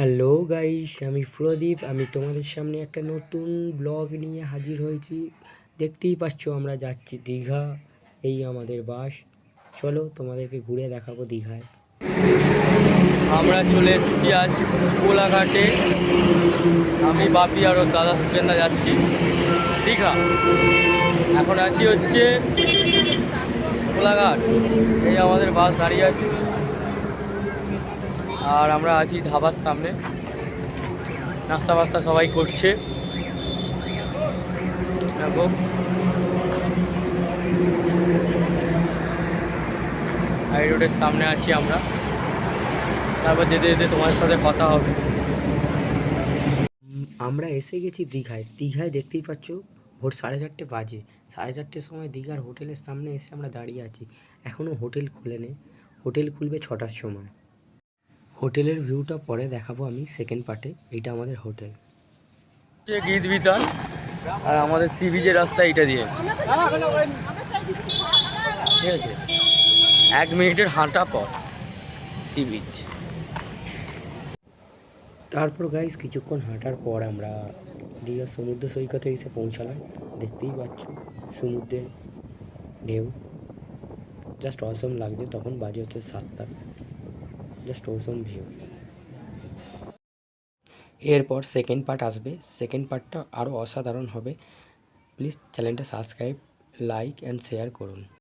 Hello guys, আমি প্রদীপ। আমি তোমাদের সামনে একটা নতুন ব্লগ নিয়ে হাজির হয়েছি। দেখতেই পাচ্ছ আমরা যাচ্ছি দীঘা। এই আমাদের বাস। চলো তোমাদেরকে ঘুরে দেখাবো দীঘায়। আমরা চলে এসেছি আজ কোলাঘাটে। আমি বাপি আর ওর দাদা সুকেন্দা যাচ্ছি দীঘা। এখন আছি হচ্ছে কোলাঘাট। এই আমাদের বাস দাঁড়িয়ে আছে আর আমরা আছি ধাবার সামনে। নাস্তা বাস্তা সবাই করছে। দেখো হাই রোডের সামনে আছি আমরা। তারপর যেতে যেতে তোমার সাথে কথা হবে। আমরা এসে গেছি দীঘায়। দীঘায় দেখতেই পাচ্ছ ভোর 4:30 বাজে। 4:30 সময় দীঘার হোটেলের সামনে এসে আমরা দাঁড়িয়ে আছি। এখনও হোটেল খুলেনি। হোটেল খুলবে 6টার সময়। হোটেলের ভিউটা পরে দেখাবো আমি সেকেন্ড পার্টে। এইটা আমাদের হোটেল। গীত বিতান আর আমাদের সি বিচের রাস্তা এইটা দিয়ে, ঠিক আছে? 1 মিনিটের হাঁটা পর সি বিচ। তারপর গাইস কিছুক্ষণ হাঁটার পর আমরা দীঘার সমুদ্র সৈকতে এসে পৌঁছালাম। দেখতেই পাচ্ছ সমুদ্রের ঢেউ। জাস্ট অসম লাগছে। তখন বাজে হচ্ছে 7টা। Just awesome view. এরপর সেকেন্ড পার্ট আসবে। সেকেন্ড পার্টটা আরও অসাধারণ হবে। প্লিজ চ্যানেলটা সাবস্ক্রাইব, লাইক অ্যান্ড শেয়ার করুন।